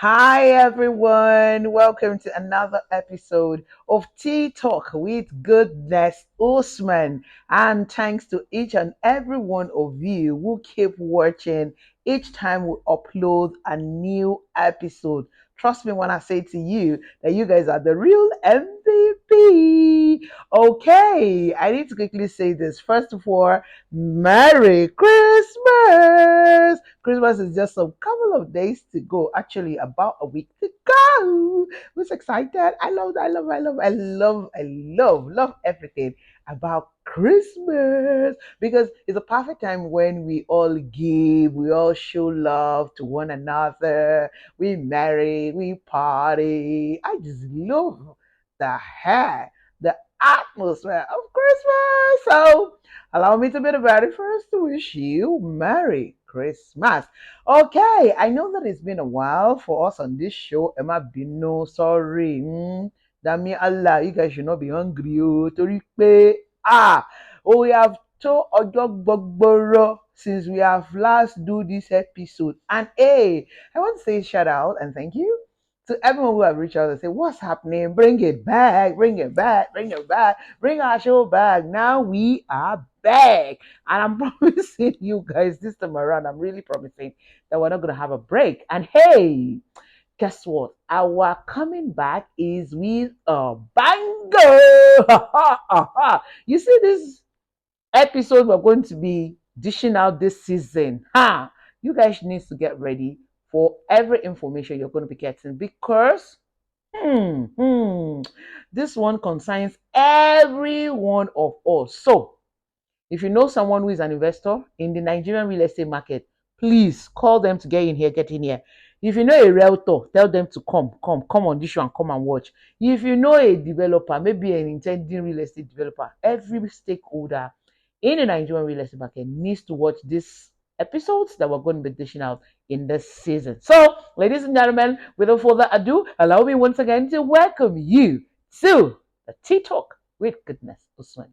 Hi, everyone. Welcome to another episode of Tea Talk with Goodness Usman. And thanks to each and every one of you who keep watching each time we upload a new episode. Trust me when I say to you that you guys are the real MVP. Okay, I need to quickly say this. First of all, Merry Christmas! Christmas is just a couple of days to go. Actually, about a week to go. Who's excited? I love everything about Christmas because it's a perfect time when we all give, we all show love to one another, we marry, we party. I just love the hair, the atmosphere of Christmas. So, allow me to be the very first to wish you Merry Christmas. Okay, I know that it's been a while for us on this show. Emma Bino, sorry. Dami Allah, you guys should not be hungry. Torí pé, we have to Ojo since we have last do this episode. And hey, I want to say shout out and thank you to everyone who have reached out and say, what's happening? Bring it back, bring it back, bring it back, bring our show back. Now we are back. And I'm promising you guys this time around, I'm really promising that we're not going to have a break. And hey, guess what? Our coming back is with a banger. You see, this episode we're going to be dishing out this season. You guys need to get ready for every information you're going to be getting because hmm, hmm, this one concerns every one of us. So, if you know someone who is an investor in the Nigerian real estate market, please call them to get in here, get in here. If you know a realtor, tell them to come on this show and come and watch. If you know a developer, maybe an intending real estate developer, every stakeholder in the Nigerian real estate market needs to watch these episodes that we're going to be dishing out in this season. So, ladies and gentlemen, without further ado, allow me once again to welcome you to the Tea Talk with Goodness Usman.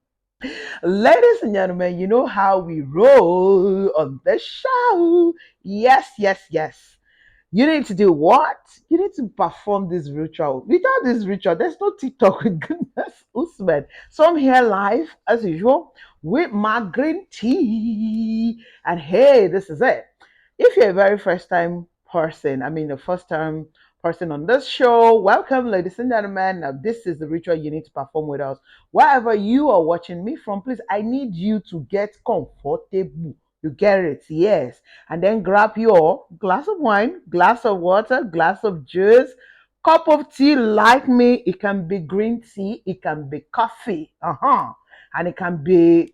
Ladies and gentlemen, you know how we roll on the show. Yes, yes, yes. You need to do what? You need to perform this ritual. Without this ritual, there's no TikTok with Goodness Usman. So I'm here live, as usual, with my green tea. And hey, this is it. If you're a very first time person, I mean, the first time person on this show, welcome, ladies and gentlemen. Now, this is the ritual you need to perform with us. Wherever you are watching me from, please, I need you to get comfortable. You get it, yes. And then grab your glass of wine, glass of water, glass of juice, cup of tea like me. It can be green tea, it can be coffee, and it can be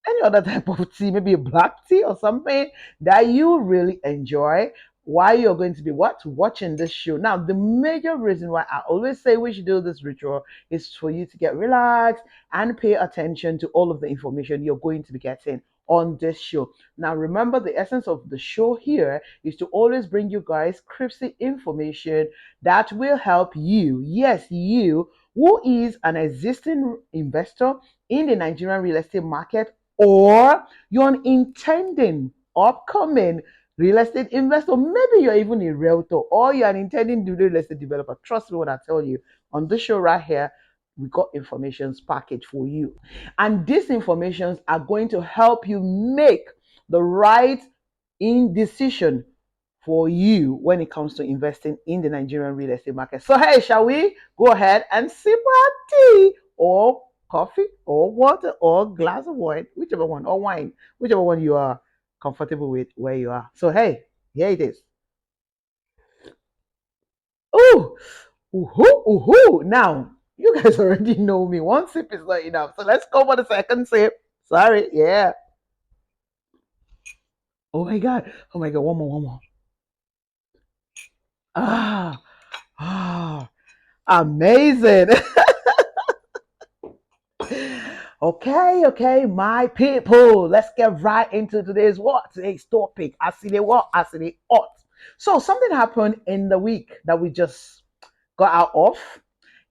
any other type of tea, maybe a black tea or something that you really enjoy while you're going to be watching this show. Now, the major reason why I always say we should do this ritual is for you to get relaxed and pay attention to all of the information you're going to be getting on this show. Now, remember the essence of the show here is to always bring you guys crispy information that will help you, yes, you, who is an existing investor in the Nigerian real estate market, or you're an intending upcoming real estate investor. Maybe you're even a realtor or you're an intending real estate developer. Trust me when I tell you on this show right here, we got informations package for you. And these informations are going to help you make the right in decision for you when it comes to investing in the Nigerian real estate market. So hey, shall we go ahead and sip our tea or coffee or water or glass of wine, whichever one, or wine, whichever one you are comfortable with where you are. So hey, here it is. Ooh, ooh. Now, you guys already know me. One sip is not enough. So let's go for the second sip. Sorry, yeah. Oh my god. Oh my god, one more. Ah, ah, amazing. Okay, my people. Let's get right into today's topic. I see the what? I see the ought. So something happened in the week that we just got out of.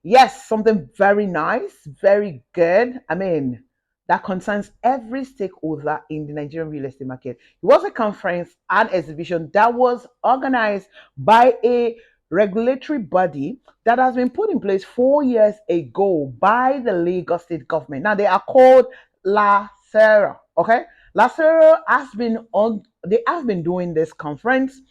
Yes, something very nice, very good. I mean, that concerns every stakeholder in the Nigerian real estate market. It was a conference and exhibition that was organized by a regulatory body that has been put in place 4 years ago by the Lagos state government. Now they are called LASERA. Okay, LASERA has been on. They have been doing this conference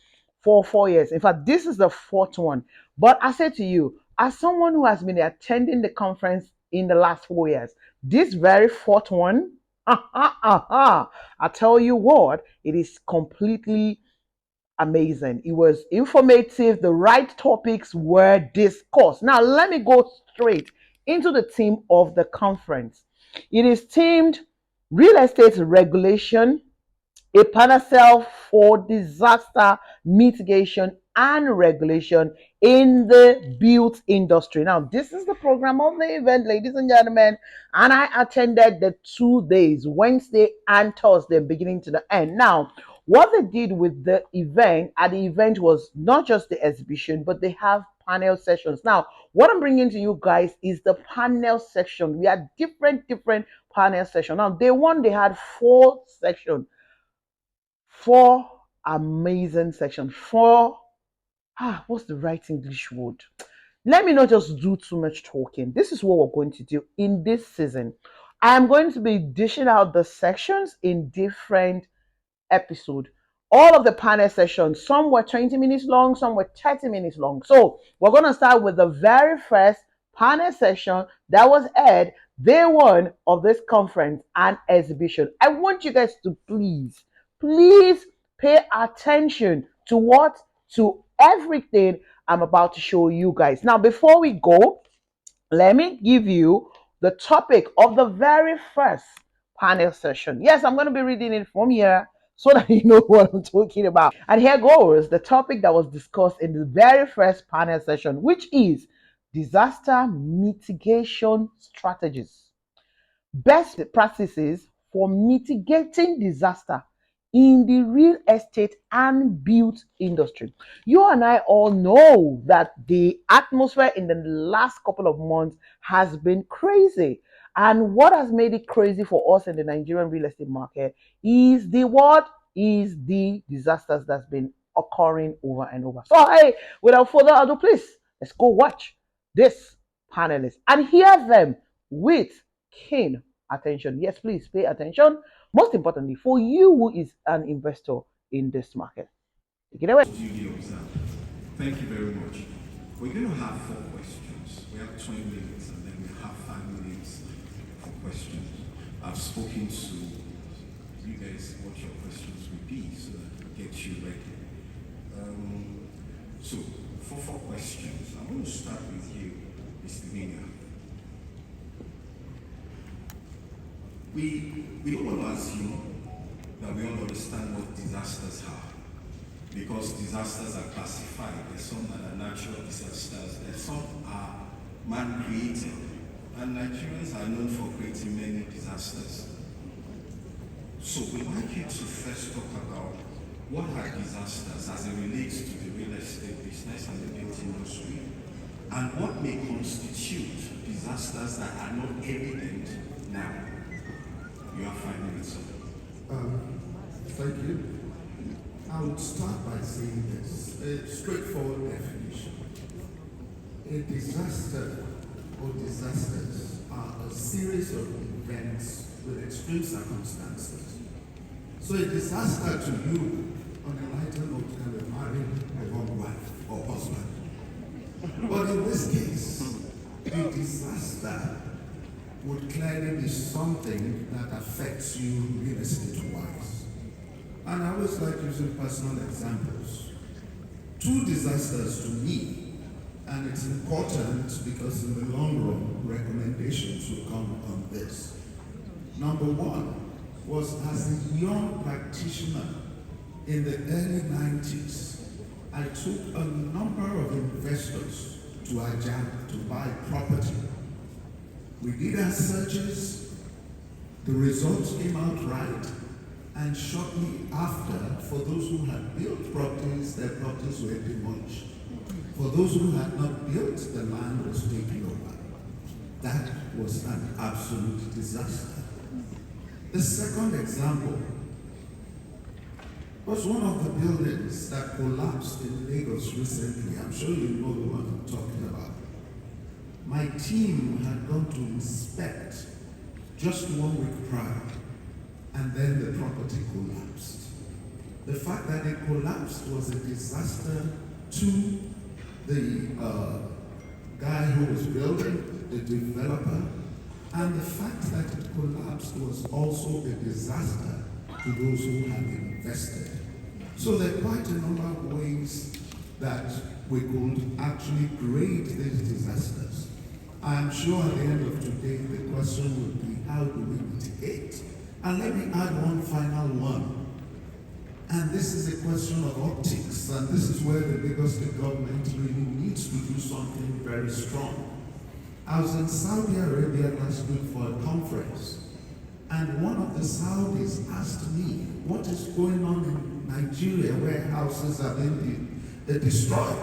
for 4 years. In fact, this is the fourth one. But I say to you, as someone who has been attending the conference in the last 4 years, this very fourth one, I tell you what, it is completely amazing. It was informative. The right topics were discussed. Now, let me go straight into the theme of the conference. It is themed Real Estate Regulation, a panacea for disaster mitigation and regulation in the built industry. Now, this is the program of the event, ladies and gentlemen, and I attended the 2 days, Wednesday and Thursday, beginning to the end. Now, what they did with the event at the event was not just the exhibition, but they have panel sessions. Now, what I'm bringing to you guys is the panel section. We had different panel sessions. Now, day one, they had 4 sections, 4 amazing sections. What's the right English word? Let me not just do too much talking. This is what we're going to do in this season. I am going to be dishing out the sections in different episode. All of the panel sessions, some were 20 minutes long, some were 30 minutes long. So we're going to start with the very first panel session that was aired day one of this conference and exhibition. I want you guys to please pay attention to everything I'm about to show you guys. Now, before we go, let me give you the topic of the very first panel session. Yes, I'm going to be reading it from here so that you know what I'm talking about. And here goes the topic that was discussed in the very first panel session, which is disaster mitigation strategies. Best practices for mitigating disaster in the real estate and built industry. You and I all know that the atmosphere in the last couple of months has been crazy. And what has made it crazy for us in the Nigerian real estate market is the disasters that's been occurring over and over. So, hey, without further ado, please, let's go watch this panelists and hear them with keen attention. Yes, please pay attention. Most importantly, for you who is an investor in this market. Take it away. Thank you very much. We're going to have 4 questions. We have 20 minutes and then we have 5 minutes for questions. I've spoken to you guys what your questions will be so that we get you ready. So, for 4 questions, I'm going to start with you, Mr. Minya. We don't want to assume that we all understand what disasters are, because disasters are classified. There's some that are natural disasters, there's some are man-created, and Nigerians are known for creating many disasters. So we'd like you to first talk about what are disasters as it relates to the real estate business and the built industry, and what may constitute disasters that are not evident now. You have 5 minutes. Thank you. I would start by saying this, a straightforward definition. A disaster or disasters are a series of events with extreme circumstances. So a disaster to you, on a lighter note, can be marrying a wrong wife or husband. But in this case, a disaster would clearly be something that affects you real estate-wise. And I always like using personal examples. 2 disasters to me, and it's important because in the long run, recommendations will come on this. Number 1 was as a young practitioner in the early 90s, I took a number of investors to Ajah to buy property. We did our searches, the results came out right, and shortly after, for those who had built properties, their properties were demolished. For those who had not built, the land was taken over. That was an absolute disaster. The second example was one of the buildings that collapsed in Lagos recently. I'm sure you know the one I'm talking about. My team had gone to inspect just 1 week prior, and then the property collapsed. The fact that it collapsed was a disaster to the guy who was building, the developer, and the fact that it collapsed was also a disaster to those who had invested. So there are quite a number of ways that we could actually grade these disasters. I'm sure at the end of today, the question would be, how do we mitigate? And let me add one final one. And this is a question of optics, and this is where the Lagos State government really needs to do something very strong. I was in Saudi Arabia last week for a conference, and one of the Saudis asked me, what is going on in Nigeria where houses are being destroyed?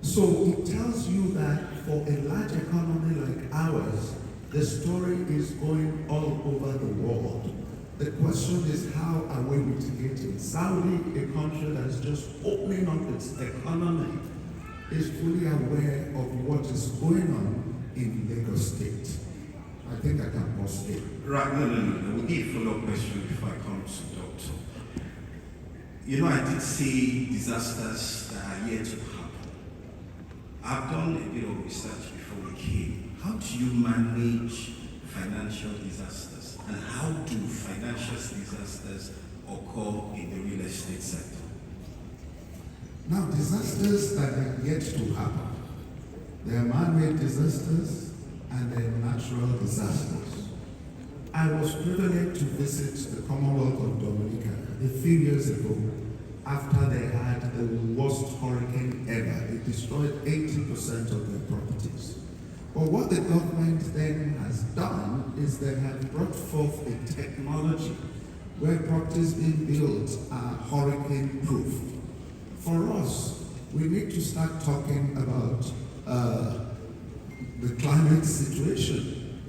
So it tells you that for a large economy like ours, the story is going all over the world. The question is, how are we mitigating? Saudi, a country that is just opening up its economy, is fully aware of what is going on in Lagos State. I think I can pause there. Right, no. We need a follow-up question before I come to Doctor. You know, I did see disasters that are yet to happen. I've done a bit of research before we came. How do you manage financial disasters? And how do financial disasters occur in the real estate sector? Now, disasters that are yet to happen. There are man-made disasters and there are natural disasters. I was privileged to visit the Commonwealth of Dominica a few years ago after they had the worst hurricane ever. It destroyed 80% of their properties. But what the government then has done is they have brought forth a technology where properties being built are hurricane-proof. For us, we need to start talking about the climate situation,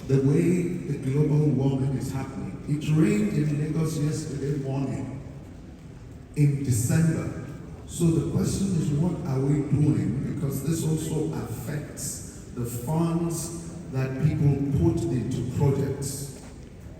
the way the global warming is happening. It rained in Lagos yesterday morning in December. So the question is, what are we doing? Because this also affects the funds that people put into projects.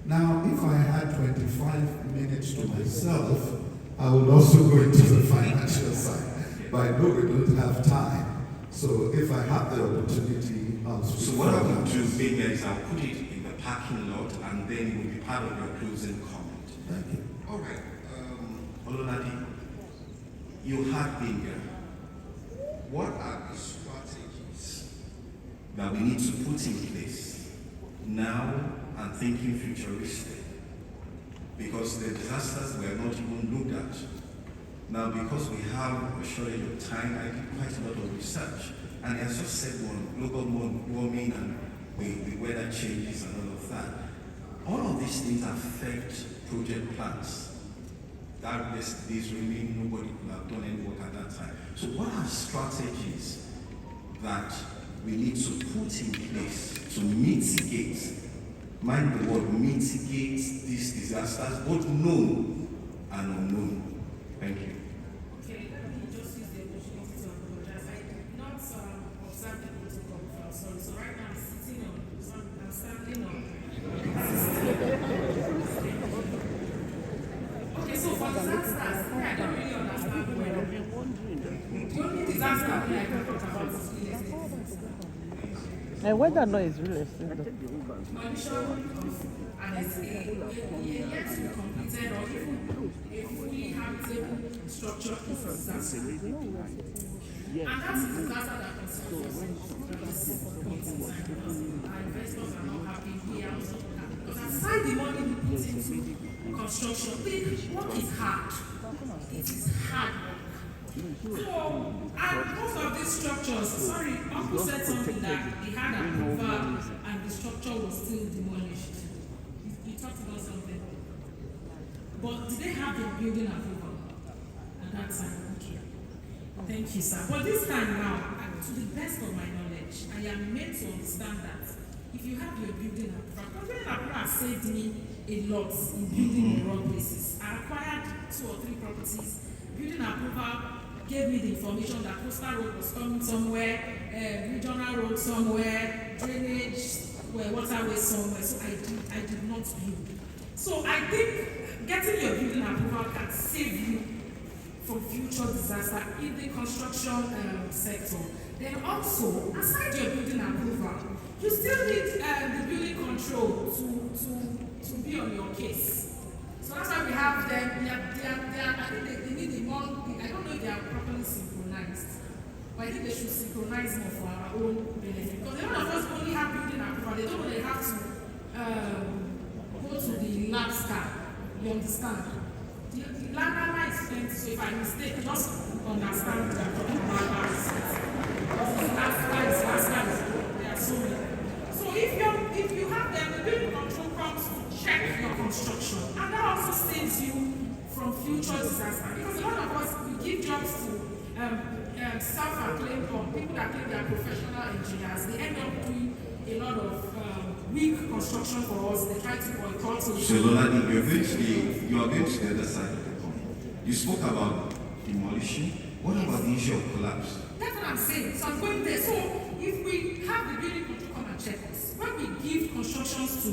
Now, if I had 25 minutes to myself, I would also go into the financial side. But I know we don't have time. So if I have the opportunity, I'll speak. So what I will do maybe is I'll put it in the parking lot and then it will be part of your closing comment. Thank you. All right. Ololade, you have been here. What are the strategies that we need to put in place now and thinking futuristic? Because the disasters were not even looked at. Now, because we have a shortage of time, I did quite a lot of research. And as just said, global warming and the weather changes and all of that. All of these things affect project plans. That days really nobody could have done any work at that time. So what are strategies that we need to put in place to mitigate, mind the word, mitigate these disasters, both known and unknown? Thank you. Okay, let me just use the opportunity to apologize. I did not observe the protocol before. Sorry. So right now I'm sitting on, I'm standing on. Okay, so for disasters, I don't really understand well. The only disaster I can talk about is real estate. And whether or not it's real estate. Condition of Adesanya, yet to be completed or even a fully habitable structure is a disaster. And that's a disaster that concerns us. Our investors are not happy, we are also not happy. Because aside the money we put into construction, the work is hard. It is hard work. So, and most of these structures, sorry, Uncle said something that he had approval and the structure was still demolished. He talked about something. But did they have the building approval at that time? Okay. Thank you, sir. But this time now, to the best of my knowledge, I am made to understand that if you have your building approval, building approval saved me a lot in building in the wrong places. I acquired 2 or 3 properties. Building approval gave me the information that coastal road was coming somewhere, regional road somewhere, drainage, waterway somewhere. So I did not build. So I think getting your building approval can save you from future disaster in the construction sector. Then also, aside your building approval, you still need the building control to be on your case. So that's why we have them. I think they need the more. I don't know if they are properly synchronized, but I think they should synchronize more for our own benefit. Because a lot of us only have building approval. They don't really have to go to the lab scan. You understand? The lab is plenty. So if I mistake, just understand that I'm talking about lab scans. There are so many. So if you have them, the building control comes to check your construction, and that also saves you from future disaster. Because a lot of us, we give jobs to self-acclaimed or people that claim they are professional engineers. They end up doing a lot of weak construction for us. They try to boycott. So Lolani, you are going to the other side of the coin. You spoke about demolition. What about the issue of collapse? That's what I'm saying. So I'm going there. So if we have the building control come and check us, when we give constructions to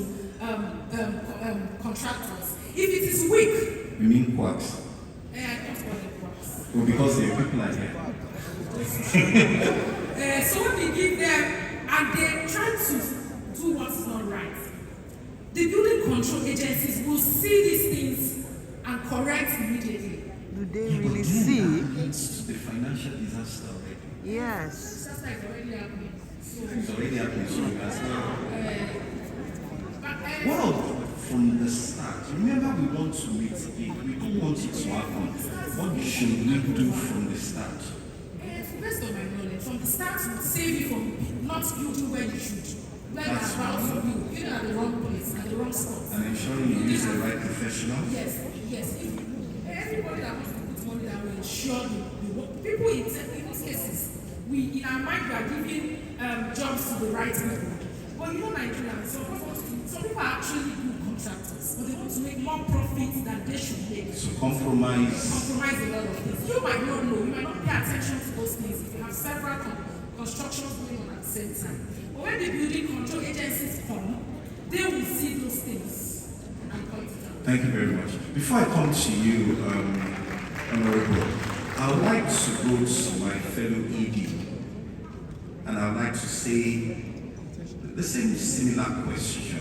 contractors, if it is weak, You mean quacks? I don't call them quacks. Well, because there are people like here. So when we give them and they try to do what's not right, the building control agencies will see these things and correct immediately. Do they really see? It's the financial disaster already. Yes. Disaster is already happening. So, It's already happening, so you can start. but, Well, from the start, remember we want to mitigate. We don't want it to happen. What should we do from the start? based on my knowledge, from the start would save you from not building where you should. Where you are about to build, building at the wrong place, at the wrong spot. And ensuring you use the right professional? Yes. If everybody that wants to put money that will ensure the work. People in those cases, in our mind, we are giving jobs to the right people. But you know Nigerians, some people are actually good contractors, but they want to make more profits than they should make. So compromise A lot of things. You might not know, you might not pay attention to those things if you have several constructions going on at the same time. But when the building control agencies come, they will see those things and point it out. Thank you very much. Before I come to you, Honorable, I would like to go to my fellow ED, and I would like to say the same similar question.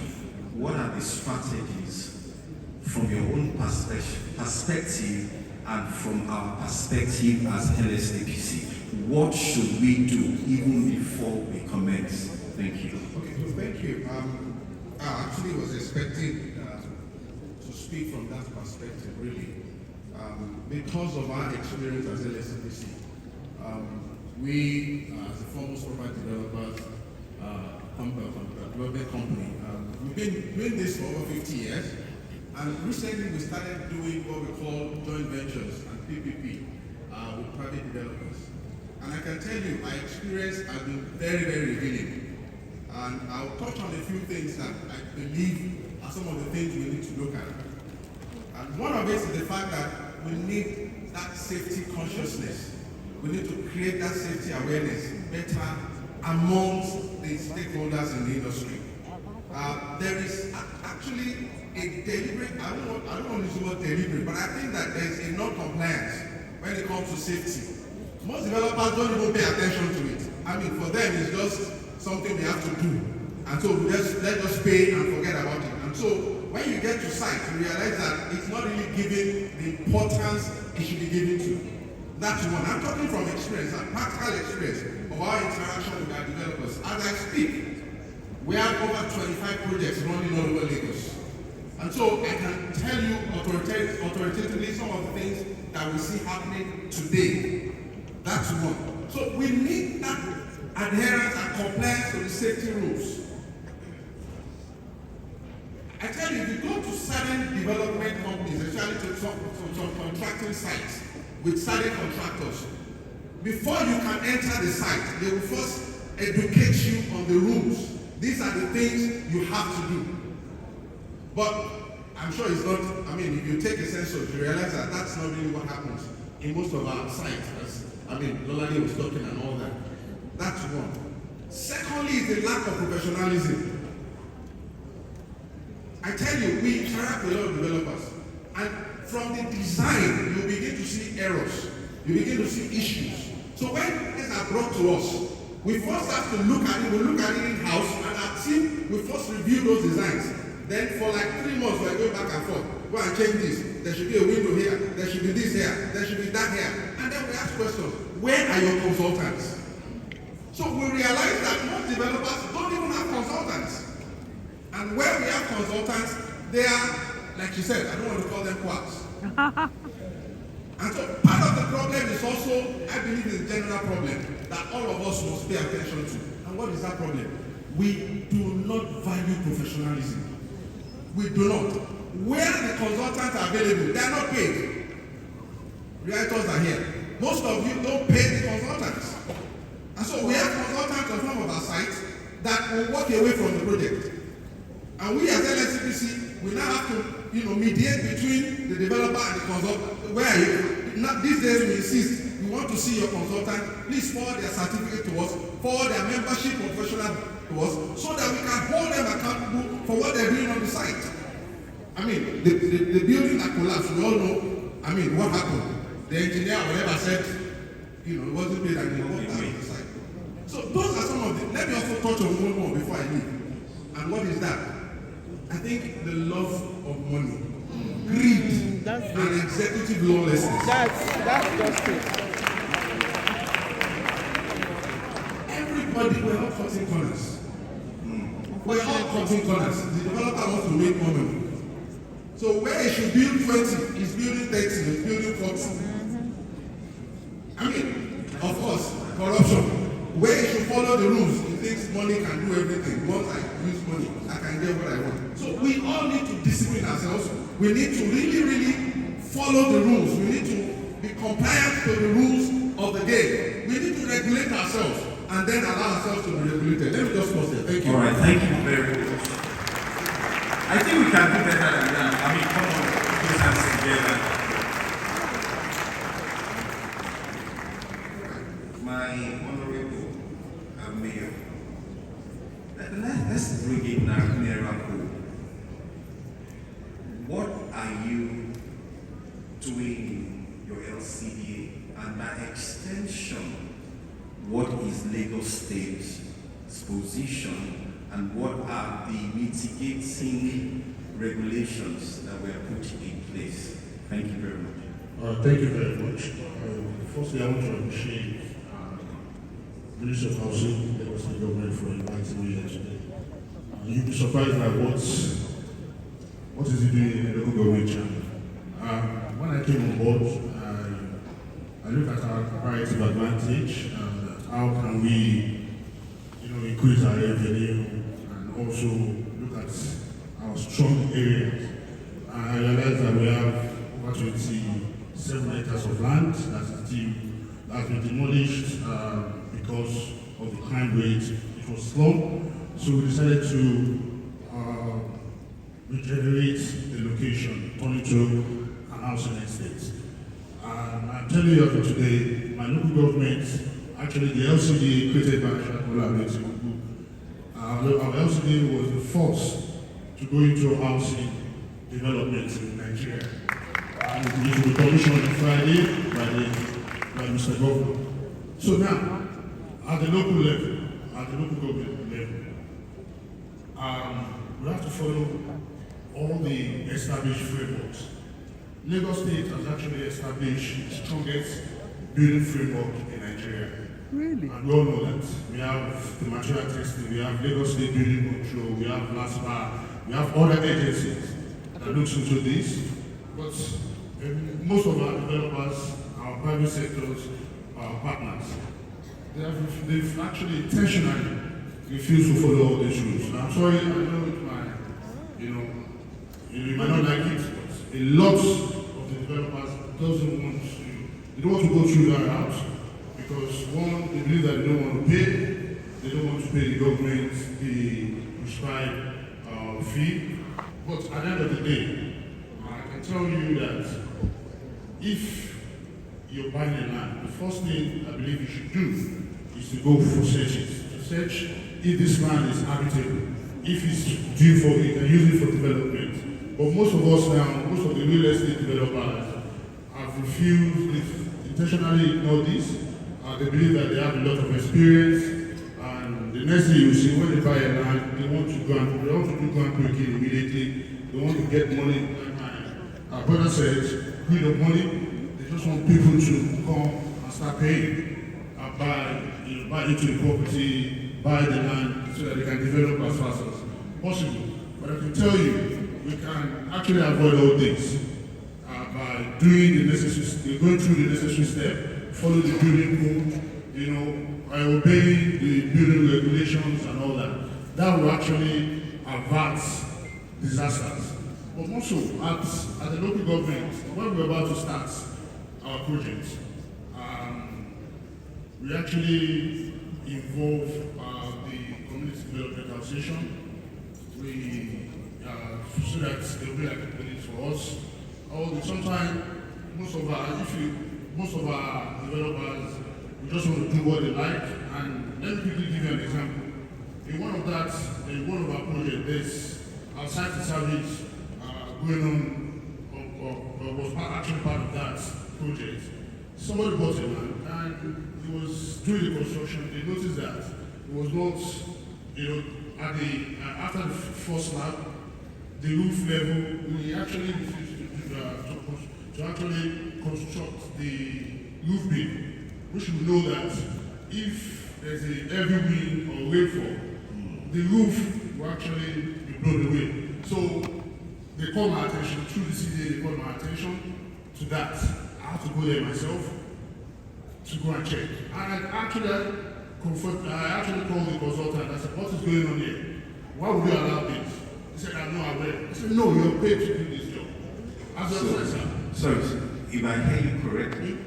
What are the strategies from your own perspective and from our perspective as LSAPC? What should we do even before we commence? Thank you. Okay, well, thank you. I actually was expecting to speak from that perspective, really. Because of our experience as LSAPC, we, as a foremost property developers, development company, we've been doing this for over 50 years, and recently we started doing what we call joint ventures and PPP with private developers. And I can tell you, my experience has been very, very revealing. And I'll touch on a few things that I believe are some of the things we need to look at. And one of it is the fact that we need that safety consciousness. We need to create that safety awareness better amongst the stakeholders in the industry. There is actually a deliberate, I don't want to use the word deliberate, but I think that there is a non-compliance when it comes to safety. Most developers don't even pay attention to it. I mean, for them, it's just something they have to do. And so let's just pay and forget about it. And so when you get to site, you realize that it's not really given the importance it should be given to. That's one. I'm talking from experience and practical experience of our interaction with our developers. As I speak, we have over 25 projects running all over Lagos. And so I can tell you authoritatively some of the things that we see happening today. That's one. So we need that adherence and compliance to the safety rules. I tell you, if you go to certain development companies, especially to some contracting sites with certain contractors, before you can enter the site, they will first educate you on the rules. These are the things you have to do. But I'm sure it's not, I mean, if you take a census, you realize that that's not really what happens in most of our sites. Lolani was talking and all that. That's one. Secondly is the lack of professionalism. I tell you, we interact with a lot of developers, and from the design, you begin to see errors. You begin to see issues. So when things are brought to us, we first have to look at it. We look at it in-house, and our team will first review those designs. Then for like 3 months, we're going back and forth. Go and change this. There should be a window here. There should be this here. There should be that here. And then we ask questions. Where are your consultants? So we realize that most developers don't even have consultants. And where we have consultants, they are, like you said, I don't want to call them quacks. And so part of the problem is also, I believe, is a general problem that all of us must pay attention to. And what is that problem? We do not value professionalism. We do not. Where the consultants are available, they are not paid. Realtors are here. Most of you don't pay the consultants. And so we have consultants on some of our sites that will walk away from the project. And we as LSCPC, we now have to, mediate between the developer and the consultant. Where are you? Now, these days we insist, we want to see your consultant, please forward their certificate to us, forward their membership professional to us, so that we can hold them accountable for what they're doing on the site. I mean, the building that collapsed, we all know, what happened? The engineer or whatever said, it wasn't paid and he walked out of the site. So those are some of the, let me also touch on one more before I leave. And what is that? I think the love of money, greed, and executive lawlessness. That's just it. Everybody, we're all cutting corners. We're all cutting corners. The developer wants to make more money. So where he should build 20, he's building 30, he's building 40. Of course, corruption. Where he should follow the rules, he thinks money can do everything. Once I use money, I can get what I want. So we all need to discipline ourselves. We need to really, really follow the rules. We need to be compliant to the rules of the game. We need to regulate ourselves and then allow ourselves to be regulated. Let me just pause there. Thank you. All right, thank you very much. I think we can do better than that. Come on, put your hands together. My honorable mayor, let's bring it now nearer home. What are you doing in your LCDA, and by extension, what is Lagos State's position, and what are the mitigating regulations that were put in place? Thank you very much. Thank you very much. Firstly, I want to appreciate Minister of Housing, Lagos State Government, for inviting me here today. You'd be surprised at what is he doing in the local government channel. When I came on board, I looked at our comparative advantage and how can we, increase our revenue, and also look at our strong areas. I realized that we have over 27 acres of land that has been demolished because of the crime rate. It was low, so we decided to regenerate the location, turn it to an housing estate. I'm telling you today, my local government, actually the LCD created by Collateral, our LCD was the first to go into housing development in Nigeria. And it was commissioned on Friday by Mr. Governor. So now, at the local level, at the local government level, we have to follow all the established frameworks. Lagos State has actually established the strongest building framework in Nigeria. Really? And we all know that. We have the material testing, we have Lagos State Building Control, we have LASPA, we have other agencies that looks into this. But most of our developers, our private sectors, our partners, they've actually intentionally refused to follow all these rules. And I'm sorry, I know it might, you might not like it, but a lot of the developers they don't want to go through that route because one, they believe that they don't want to pay, they don't want to pay the government the prescribed fee. But at the end of the day, tell you that if you're buying a land, the first thing I believe you should do is to go for searches. To search if this land is habitable, if it's due for it, and use it for development. But most of us now, most of the real estate developers have refused, intentionally ignore this. They believe that they have a lot of experience, and the next thing you see when they buy a land, they want to do groundbreaking immediately. They want to get money. Like our brother says, greed of money. They just want people to come and start paying, and buy into the property, buy the land, so that they can develop as fast as possible. But I can tell you, we can actually avoid all this by doing the necessary, going through the necessary step. Follow the building code, obeying the building regulations and all that. That will actually avert disasters. But also, at the local government, when we're about to start our project, we actually involve the Community Development Association. So that they'll be like a clinic for us. Sometimes, most of our developers, we just want to do what they like. And let me quickly give you an example. In one of our projects, there's our site service going on, or was actually part of that project. Somebody bought a land, and he was doing the construction. They noticed that it was not, after the first slab, the roof level, we actually refused to actually construct the roof beam, which will know that if there's a heavy wind or rainfall, the roof will actually be blown away. So they called my attention, through the CDA, they called my attention to that. I have to go there myself to go and check. And I actually called the consultant. I said, what is going on here? Why would you allow this? He said, I'm not aware. I said, no, you're paid to do this job. So, if I hear you correctly,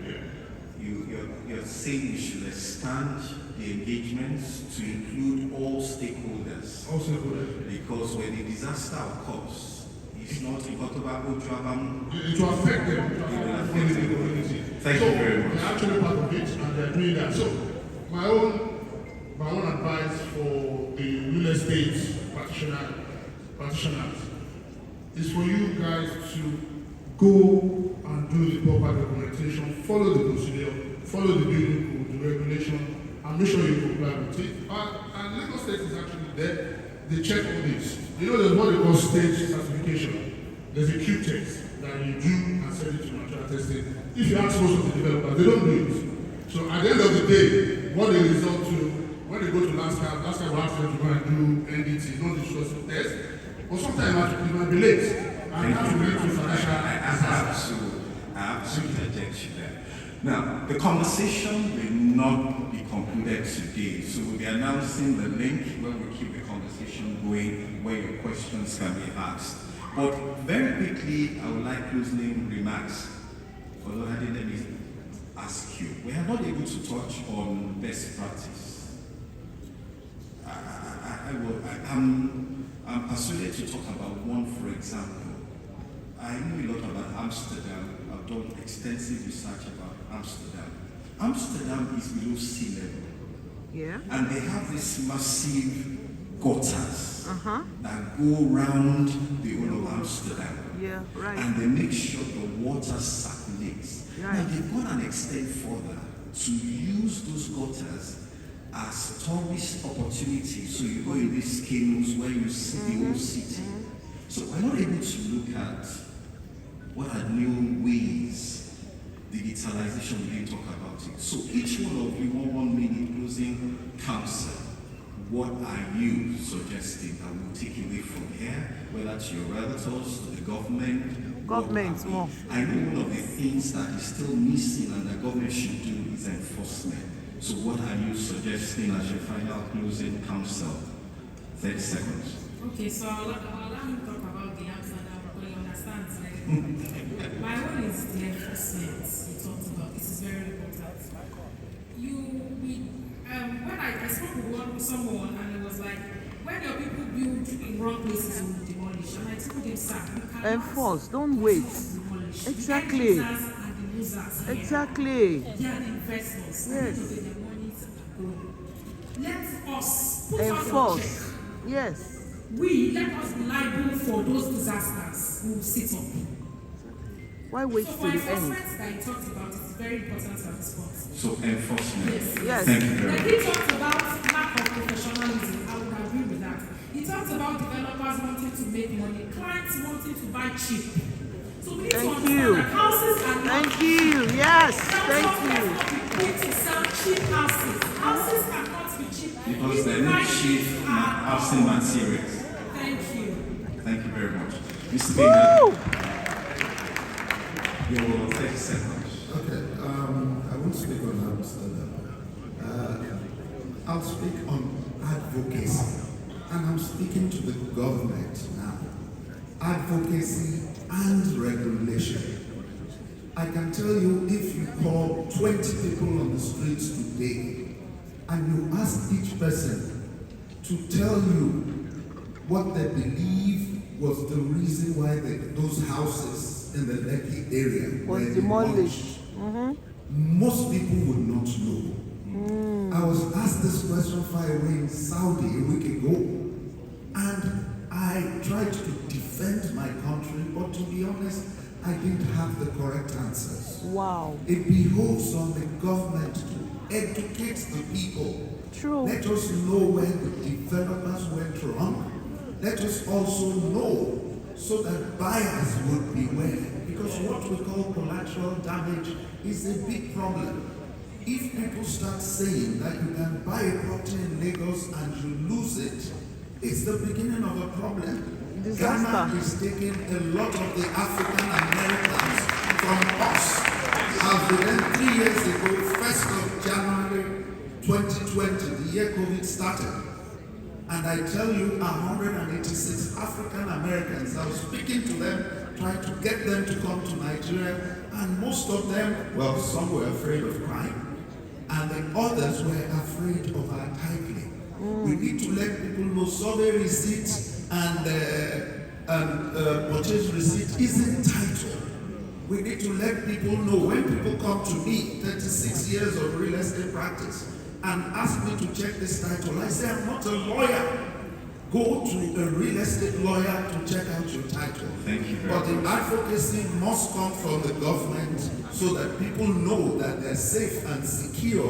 you're saying you should expand the engagements to include all stakeholders. All stakeholders. Because when the disaster occurs, it's not about it will affect them. It will affect the community. Thank you very much. They're actually part of it, and they're doing that. So, my own advice for the real estate practitioners is for you guys to go and do the proper documentation, follow the procedure, follow the building code, the regulation, and make sure you comply with it. And Lagos State is actually there. They check all this. There's what they call stage certification. There's a Q test that you do and send it to natural testing. If you ask most of the developers, they don't do it. So at the end of the day, what they result to, when they go to LASCA will ask them to go and do NDT, non-disclosure test. But sometimes it might be late. And have to lead to financial I have to interject you there. Now, the conversation will not be concluded today, so we'll be announcing the link where we keep the conversation going, where your questions can be asked. But very quickly, I would like closing remarks. Although I didn't let me ask you, we are not able to touch on best practice. I'm persuaded to talk about one, for example. I know a lot about Amsterdam. I've done extensive research about Amsterdam. Amsterdam is below sea level. Yeah. And they have these massive gutters that go around the whole of Amsterdam. Yeah, right. And they make sure the water circulates. Right. Now they've gone an extent further to use those gutters as tourist opportunities. So you go in these canoes where you see the whole city. So we're not able to look at what are new ways, digitalization, we didn't talk about it. So each one of you, 1 minute closing counsel. What are you suggesting that we'll take away from here, whether to your relatives, to the government? Government more. I know one of the things that is still missing and the government should do is enforcement. So what are you suggesting as your final closing counsel? 30 seconds. Okay, so I'll allow him to talk about the Amsterdam, but he understands. My own is the enforcement you talked about. This is very important. When I spoke with someone and it was like, when your people build in wrong places, you will demolish. demolished. And I told him, sir, you cannot Enforce, don't wait. demolish. Exactly. The end users and the losers here. Exactly. They are the investors. Yes. At the end of the day, their money is going. Let us put us on check. Enforce. Yes. Let us be liable for those disasters. We will sit up. Why wait So till for the enforcement end? that he talked about, it's very important at this point. So enforcement. Yes. Thank you very Then much. he talked about lack of professionalism. I would agree with that. He talked about developers wanting to make money, clients wanting to buy cheap. So we need to Thank understand you. that houses are not Thank you. Yes. Thank you. quick to sell cheap houses. Houses cannot be cheap. Because they It's need right cheap housing materials. Thank you. Thank you very much. Mr. Woo! Bina, your 30 seconds. Okay, I won't speak on Amsterdam. I'll speak on advocacy. And I'm speaking to the government now. Advocacy and regulation. I can tell you, if you call 20 people on the streets today and you ask each person to tell you what they believe was the reason why those houses in the Lekki area Was were demolished. most people would not know. I was asked this question far away in Saudi a week ago, and I tried to defend my country, but to be honest, I didn't have the correct answers. Wow. It behoves on the government to educate the people. True. Let us know where the developers went wrong. Let us also know so that buyers would beware. Because what we call collateral damage is a big problem. If people start saying that you can buy a property in Lagos and you lose it, it's the beginning of a problem. Disaster. Ghana is taking a lot of the African Americans from us. As we then 3 years ago, 1st of January 2020, the year COVID started, and I tell you, 186 African Americans, I was speaking to them, trying to get them to come to Nigeria, and most of them, well, some were afraid of crime, and the others were afraid of our titling. We need to let people know survey receipt and purchase receipt isn't title. We need to let people know when people come to me, 36 years of real estate practice, and ask me to check this title. I say, I'm not a lawyer. Go to a real estate lawyer to check out your title. Thank you very But the advocacy must come from the government so that people know that they're safe and secure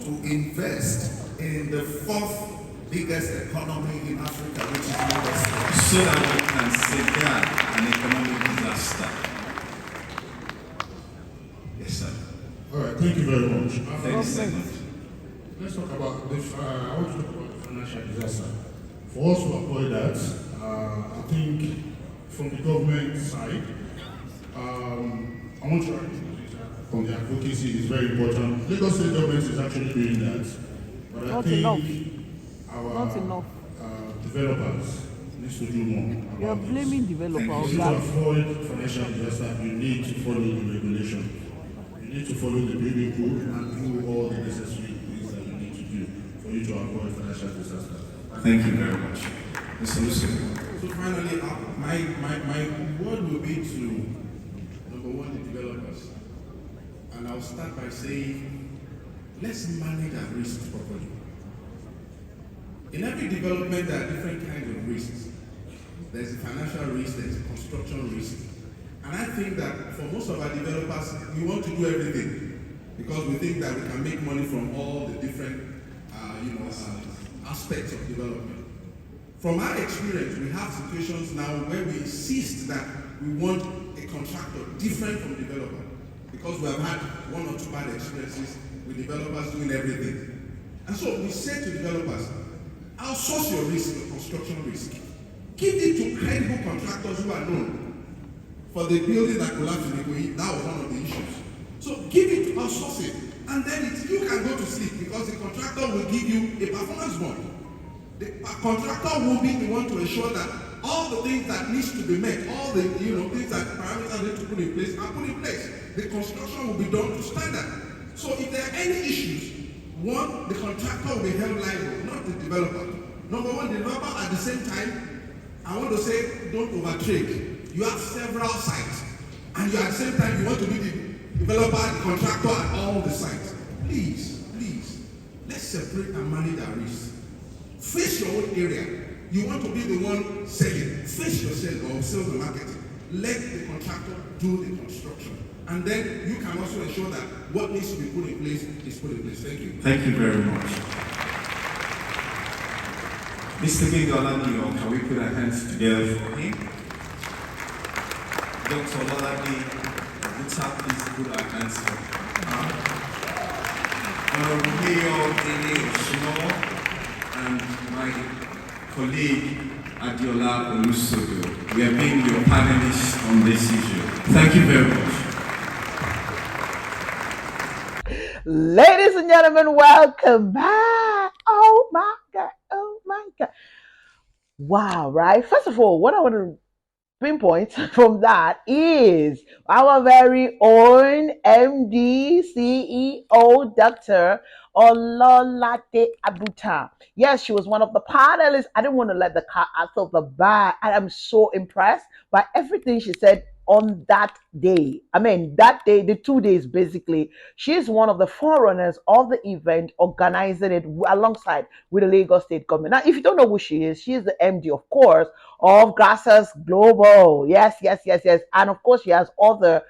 to invest in the fourth biggest economy in Africa, which is US. So that we can safeguard an economic disaster. Yes, sir. All right, thank you very much. 30 seconds. Let's talk about this. I want to talk about the financial disaster. For us to avoid that, I think from the government side, I want to from the advocacy is very important. Lagos State government is actually doing that, but I Not think enough. our Not enough. developers need to do more. You are about this. blaming developer For of you to that. avoid financial disaster, you need to follow the regulation. You need to follow the building code and do all the necessary things that you need to do for you to avoid financial disaster. Thank you very much. Mr. Olusegun. So finally, my word will be to number one, the developers. And I'll start by saying, let's manage our risks properly. In every development, there are different kinds of risks. There's a financial risk, there's a construction risk. And I think that for most of our developers, we want to do everything because we think that we can make money from all the different aspects of development. From our experience, we have situations now where we insist that we want a contractor different from developer because we have had one or two bad experiences with developers doing everything. And so we say to developers, outsource your risk, your construction risk. Give it to credible contractors who are known. For the building that collapsed in Ikoyi, that was one of the issues. So give it to outsource it, and then you can go to sleep because the contractor will give you a performance bond. The contractor will be the one to ensure that all the things that needs to be met, all the things that parameters need to put in place are put in place. The construction will be done to standard. So if there are any issues, one, the contractor will be held liable, not the developer. Number one, the developer at the same time I want to say, don't overtrade. You have several sites, and you at the same time you want to be the developer, the contractor at all the sites. Please, please, let's separate and manage our risks. Face your own area. You want to be the one selling. Face yourself or sales and marketing. Let the contractor do the construction. And then you can also ensure that what needs to be put in place is put in place. Thank you. Thank you very much. Mr. Big Oladiyo, can we put our hands together for him? Dr. Oladiyo, please put our hands for him. Honorable Mayor Dele Oshino and my colleague Adiola Olusegun, we are being your panelists on this issue. Thank you very much. Ladies and gentlemen, welcome back. Oh my God. Oh my God. Wow, right? First of all, what I want to pinpoint from that is our very own MD, CEO, Dr. Ololade Abuta. Yes, she was one of the panelists. I didn't want to let the cat out of the bag. I am so impressed by everything she said on that day. I mean, that day, the 2 days basically, she's one of the forerunners of the event, organizing it alongside with the Lagos State government. Now, if you don't know who she is the MD, of course, of Grassas Global. Yes, yes, yes, yes. And of course, she has other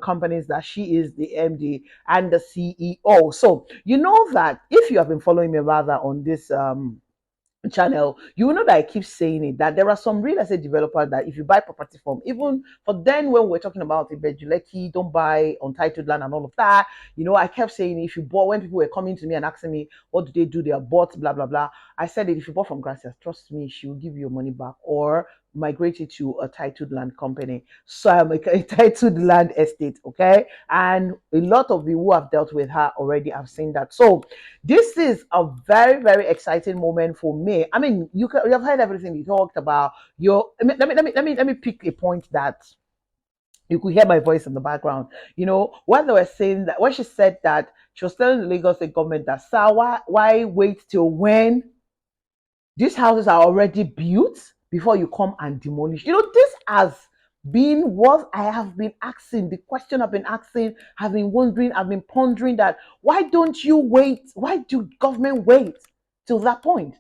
companies that she is the MD and the CEO. So you know that if you have been following me rather on this channel, you will know that I keep saying it, that there are some real estate developers that if you buy property from, even for then when we're talking about Ibejuleki, don't buy untitled land and all of that, I kept saying if you bought, when people were coming to me and asking me what do they do, they are bought, blah blah blah, I said that if you bought from Gracias, trust me, she will give you your money back or migrate it to a titled land company. So I'm a titled land estate, okay? And a lot of you who have dealt with her already have seen that. So this is a very, very exciting moment for me. I mean, you have heard everything we talked about. Let me pick a point that you could hear my voice in the background. When they were saying that, when she said that she was telling the Lagos State government that, sir, why wait till when these houses are already built before you come and demolish? This has been what I have been asking, the question I've been asking, I've been wondering, I've been pondering that why don't you wait? Why do government wait till that point?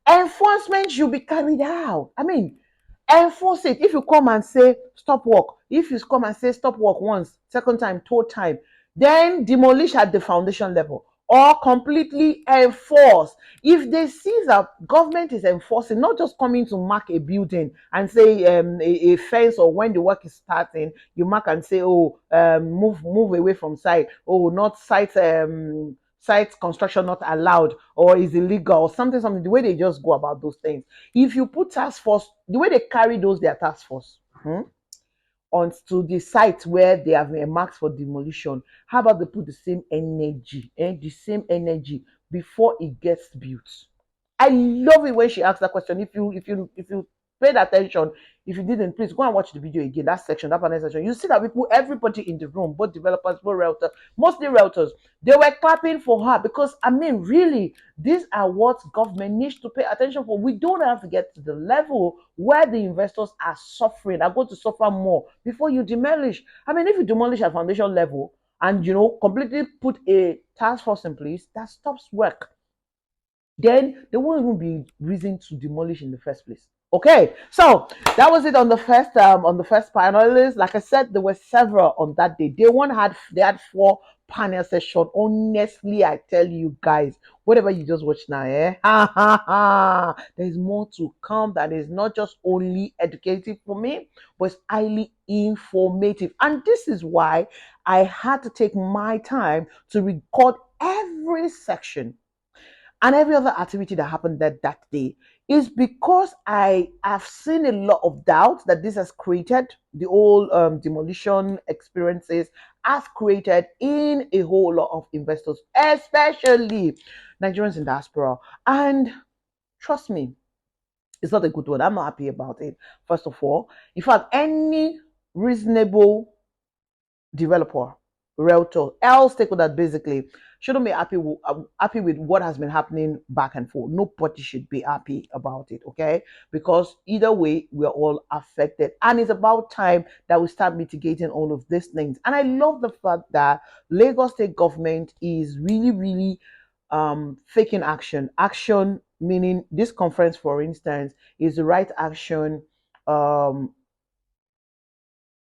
Enforcement should be carried out. I mean, enforce it. If you come and say stop work, if you come and say stop work once, second time, third time, then demolish at the foundation level or completely enforce. If they see that government is enforcing, not just coming to mark a building and say a fence, or when the work is starting, you mark and say, oh, move away from site, oh, not site construction not allowed or is illegal or something, the way they just go about those things. If you put task force, the way they carry their task force onto the site where they have been marked for demolition, how about they put the same energy before it gets built? I love it when she asks that question. If you paid attention, if you didn't, please go and watch the video again. That section, that panel section, you see that everybody in the room, both developers, both realtors, mostly realtors, they were clapping for her because I mean, really, these are what government needs to pay attention for. We don't have to get to the level where the investors are suffering, are going to suffer more before you demolish. I mean, if you demolish at foundation level and completely put a task force in place, that stops work. Then there won't even be reason to demolish in the first place. Okay, so that was it on the first panelist. Like I said, there were several on that day. They had 4 panel sessions. Honestly, I tell you guys, whatever you just watched now, there's more to come. That is not just only educative for me, but it's highly informative. And this is why I had to take my time to record every section and every other activity that happened that day, is because I have seen a lot of doubt that this has created, the whole demolition experiences has created in a whole lot of investors, especially Nigerians in diaspora. And trust me, it's not a good one. I'm not happy about it. First of all, in fact, any reasonable developer, realtor, else stakeholder basically shouldn't be happy with what has been happening back and forth. Nobody should be happy about it, okay? Because either way, we're all affected, and it's about time that we start mitigating all of these things. And I love the fact that Lagos State government is really, really taking action meaning this conference, for instance, is the right action, um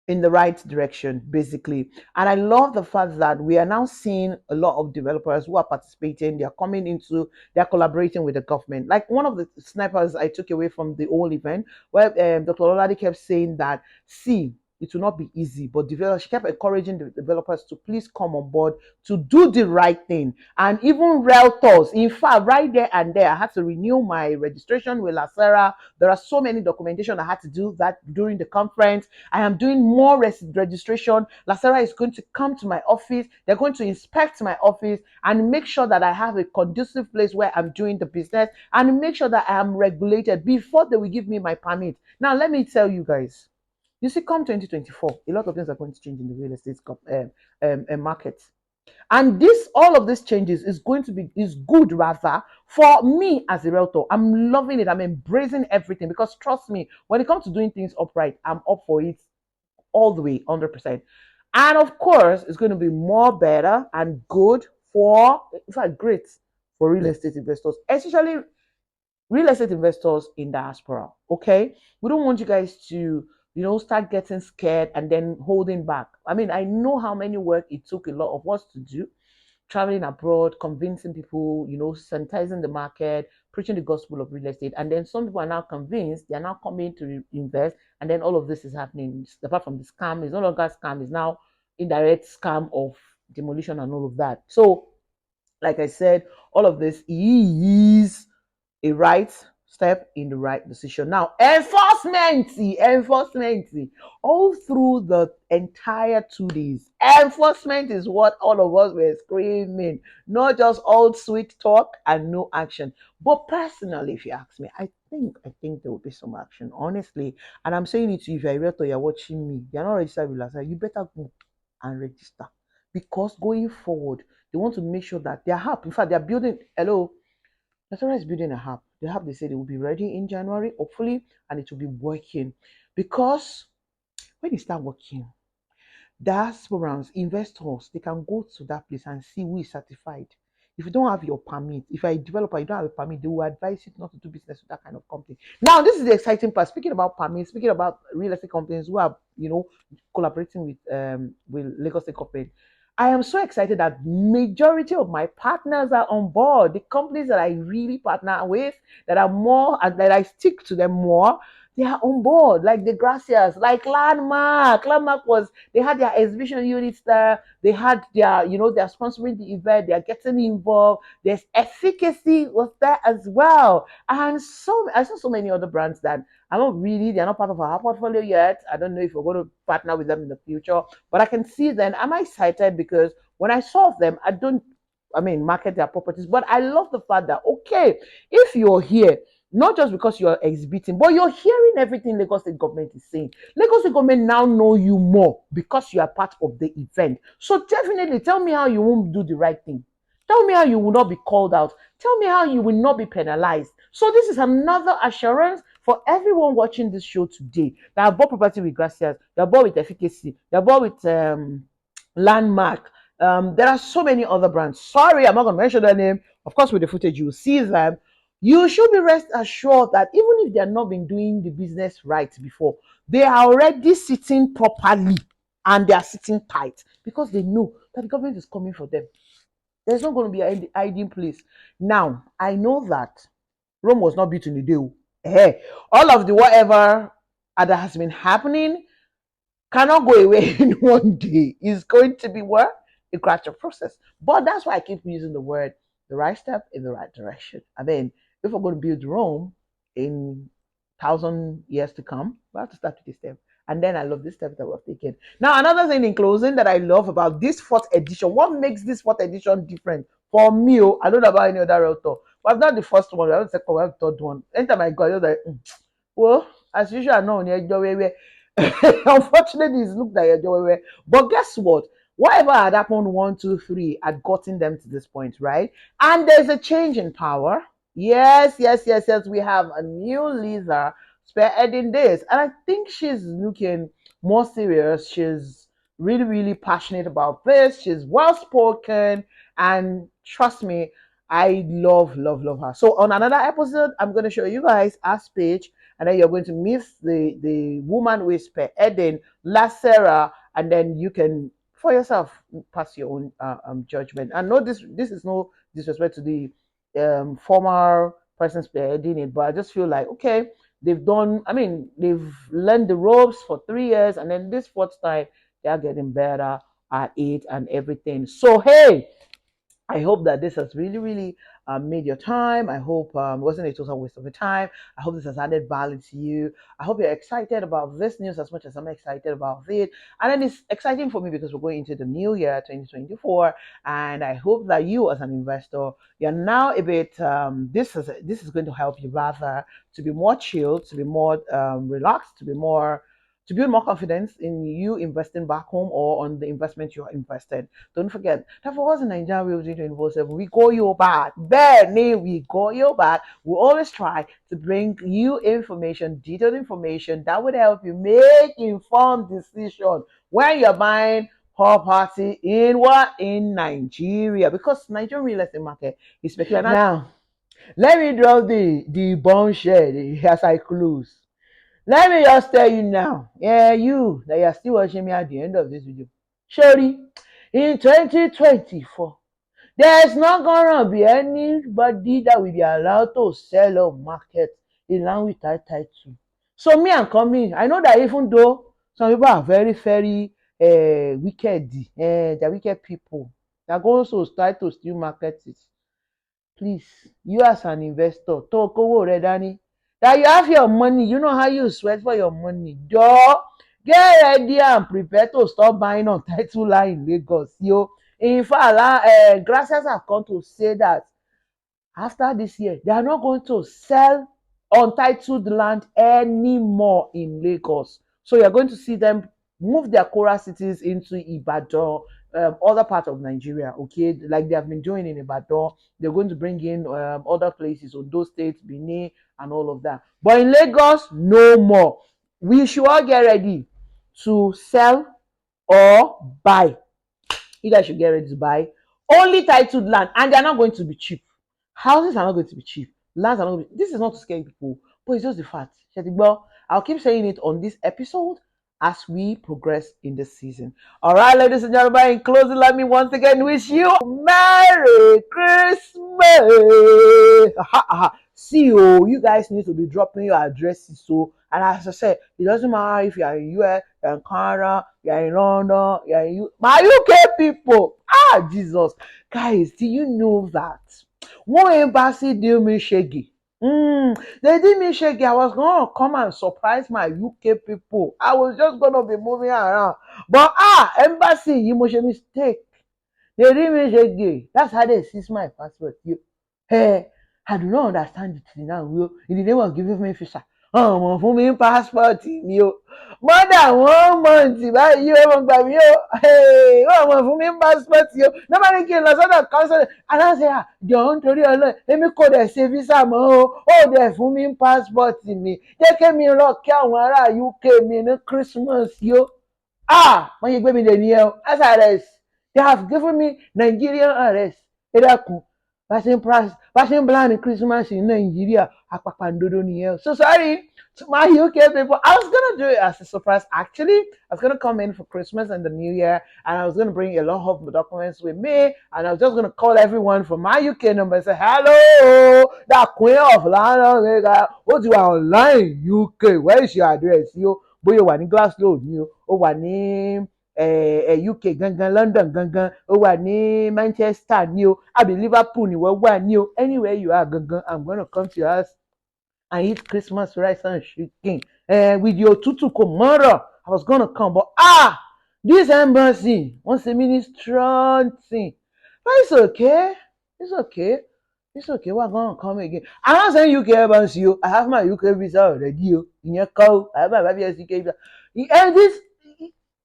in the right direction, basically. And I love the fact that we are now seeing a lot of developers who are participating. They're collaborating with the government. Like one of the snipers I took away from the whole event, where Dr. Oladi kept saying that, see, it will not be easy, but she kept encouraging the developers to please come on board to do the right thing. And even realtors, in fact, right there and there, I had to renew my registration with Lacera. There are so many documentation I had to do that during the conference. I am doing more registration. Lacera is going to come to my office. They're going to inspect my office and make sure that I have a conducive place where I'm doing the business and make sure that I am regulated before they will give me my permit. Now, let me tell you guys, you see, come 2024, a lot of things are going to change in the real estate market. And all of these changes is good rather for me as a realtor. I'm loving it. I'm embracing everything because trust me, when it comes to doing things upright, I'm up for it all the way, 100%. And of course, it's going to be more better and good in fact, great for real estate investors, especially real estate investors in diaspora. Okay, we don't want you guys to start getting scared and then holding back. I mean, I know how many work it took a lot of us to do, traveling abroad, convincing people, sanitizing the market, preaching the gospel of real estate. And then some people are now convinced, they are now coming to invest, and then all of this is happening. Apart from the scam, it's no longer scam, it's now indirect scam of demolition and all of that. So, like I said, all of this is a right step in the right decision. Now, enforcement, all through the entire 2 days. Enforcement is what all of us were screaming, not just old sweet talk and no action. But personally, if you ask me, I think there will be some action, honestly. And I'm saying it to you, if you're a realtor, you're watching me, you're not registered with Lazarus, you better go and register because going forward, they want to make sure that their app, in fact, they're building. Hello, Nasara is building a hub. The hub, they said, it will be ready in January, hopefully, and it will be working. Because when it start working, diasporans, investors, they can go to that place and see who is certified. If you don't have your permit, if you're a developer, you don't have a permit, they will advise you not to do business with that kind of company. Now, this is the exciting part. Speaking about permits, speaking about real estate companies who are, collaborating with Lagos State Corporate. I am so excited that majority of my partners are on board. The companies that I really partner with, that are more, and that I stick to them more, they are on board. Like the Gracias, like Landmark. They had their exhibition units there. They had they're sponsoring the event. They're getting involved. There's Efficacy was there as well. And I saw so many other brands that they're not part of our portfolio yet. I don't know if we're going to partner with them in the future, but I can see them. I'm excited because when I saw them, market their properties, but I love the fact that, okay, if you're here, not just because you're exhibiting, but you're hearing everything Lagos State government is saying. Lagos State government now know you more because you are part of the event. So definitely tell me how you won't do the right thing. Tell me how you will not be called out. Tell me how you will not be penalized. So this is another assurance for everyone watching this show today that I bought property with Gracias, that I bought with Efficacy, that I bought with Landmark. There are so many other brands. Sorry, I'm not going to mention their name. Of course, with the footage, you will see them. You should be rest assured that even if they have not been doing the business right before, they are already sitting properly and they are sitting tight because they know that the government is coming for them. There's not going to be a hiding place. Now, I know that Rome was not built in a day. Hey, all of the whatever that has been happening cannot go away in one day. It's going to be what? A gradual process. But that's why I keep using the word the right step in the right direction. I mean, if we're going to build Rome in 1,000 years to come, we have to start with this step. And then I love this step that we've taken. Now, another thing in closing that I love about this fourth edition, what makes this fourth edition different for me? I don't know about any other author. We have not the first one, we have the second, we have the third one. Anytime I go, I was like, well, as usual, no, unfortunately, it's looked like a joy. But guess what? whatever had happened, 1, 2, 3, had gotten them to this point, right? And there's a change in power. Yes, yes, yes, yes. We have a new leader spearheading this. And I think she's looking more serious. She's really, really passionate about this. She's well spoken. And trust me, I love, love, love her. So on another episode, I'm going to show you guys our speech, and then you're going to meet the woman who is spearheading, La Sarah, and then you can for yourself pass your own judgment. And no, this is no disrespect to the former person spearheading it, but I just feel like okay, they've done. I mean, they've learned the ropes for 3 years, and then this fourth time they are getting better at it and everything. So hey, I hope that this has really, really made your time. I hope it wasn't a total waste of your time. I hope this has added value to you. I hope you're excited about this news as much as I'm excited about it. And then it's exciting for me because we're going into the new year, 2024. And I hope that you, as an investor, you're now a bit. This is going to help you rather to be more chilled, to be more relaxed, to build more confidence in you investing back home or on the investment you're invested. Don't forget that for us in Nigeria, we're doing 24/7. We go your back. Bernie, we go your back. We always try to bring you information, detailed information that would help you make informed decision when you're buying property in what? In Nigeria. Because Nigerian real estate market is speculative. Now, let me drop the bombshell as I close. Let me just tell you now, yeah, you that you're still watching me at the end of this video. Shorty, in 2024, there's not gonna be anybody that will be allowed to sell or market a land without title. So me and coming, I know that even though some people are very, very wicked, they're wicked people, they're going to start to still market it. Please, you as an investor, tó kówó rẹ dání, that you have your money, you know how you sweat for your money. Get ready and prepare to stop buying on title line in Lagos. Yo, in fact, Gracias have come to say that after this year, they are not going to sell untitled land anymore in Lagos. So you're going to see them move their coral cities into Ibadan, other part of Nigeria, okay, like they have been doing in Ibadan. They're going to bring in other places, those states, Benin, and all of that. But in Lagos, no more. We should all get ready to sell or buy. You guys should get ready to buy only titled land, and they're not going to be cheap. Houses are not going to be cheap. Lands are not going to be. This is not to scare people, but it's just the fact. I'll keep saying it on this episode as we progress in this season. All right, ladies and gentlemen, in closing, let me once again wish you Merry Christmas. See you guys need to be dropping your addresses. So, and as I said, it doesn't matter if you're in US, you're in Canada, you're in London, you're in my UK people. Jesus. Guys, do you know that one embassy did me shaggy? They did me shaggy. I was gonna come and surprise my UK people. I was just gonna be moving around. But embassy, you must a mistake. They did me shaggy. That's how they seize my passport. You hey, I do not understand it now. In the name of giving me visa. Ọmọ fún mi passport mi o. More than 1 month báyìí ó mọ̀ gbà mí o. Ọmọ fún mi passport o. Nobody kí n lọ sọ́dọ̀ counsel. Aláṣẹ jọ̀ọ́ nítorí Ọlọ́run èmi kò dẹ̀ ṣe visa mọ́ o. Ó dẹ̀ fún mi passport mi. Jẹ́ kémi lọ kí àwọn ará UK mi ní Christmas o. Wọ́n ṣe gbé mi dè nìyẹn o. As arrest. They have given me Nigerian arrest. Ẹ dákun. Passing plan Christmas in Nigeria, Apapandodo nìyẹn. So sorry to my UK people. I was gonna do it as a surprise. Actually, I was gonna come in for Christmas and the New Year, and I was gonna bring a lot of documents with me, and I was just gonna call everyone from my UK number and say, "Hello, the Queen of London, what do you online UK? Where is your address? You, bóyá wà ní Glasgow ni o, ó wà ní UK gangan, London gangan, ó wà ní Manchester ni o, àbí Liverpool ni wọ́n wà ní o, anywhere you are gangan, I'm gonna come to your house and eat Christmas rice and chicken with your tutu komoro. I was gonna come, but this embassy wants a mini strong thing. But it's okay. It's okay. It's okay. We're gonna come again. I'm not saying UK embassy. I have my UK visa already. In your call, I have my UK visa. And this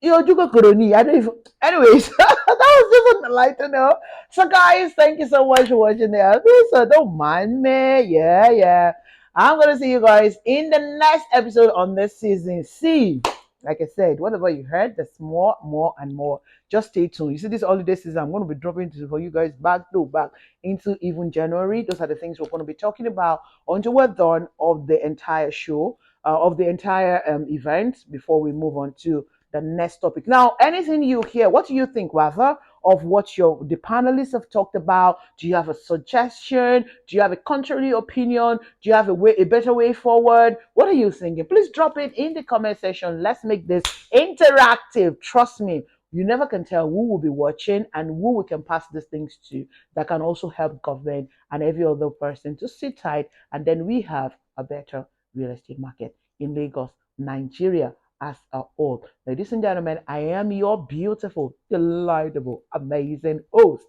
I don't even. Anyways, that was just on the lighter note. So, guys, thank you so much for watching the episode. Don't mind me. Yeah, yeah. I'm gonna see you guys in the next episode on this season. See, like I said, whatever you heard, there's more, more, and more. Just stay tuned. You see, this holiday season, I'm gonna be dropping this for you guys back to back into even January. Those are the things we're gonna be talking about until we're done of the entire show, of the entire event before we move on to the next topic. Now, anything you hear, what do you think, rather, of what the panelists have talked about? Do you have a suggestion? Do you have a contrary opinion? Do you have a better way forward? What are you thinking? Please drop it in the comment section. Let's make this interactive. Trust me, you never can tell who will be watching and who we can pass these things to that can also help government and every other person to sit tight, and then we have a better real estate market in Lagos, Nigeria as a whole. Ladies and gentlemen, I am your beautiful, delightful, amazing host.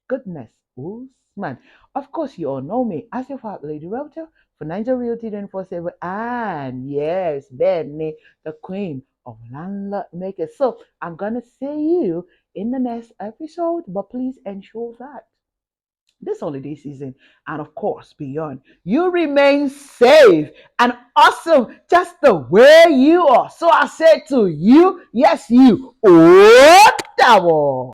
Goodness, Usman. Of course, you all know me as your fat lady realtor for Nigeria Realty 24/7. And yes, Benny, the queen of landlord makers. So I'm going to see you in the next episode, but please ensure that this holiday season and of course beyond, you remain safe and awesome just the way you are. So I said to you, yes, you, oh, double.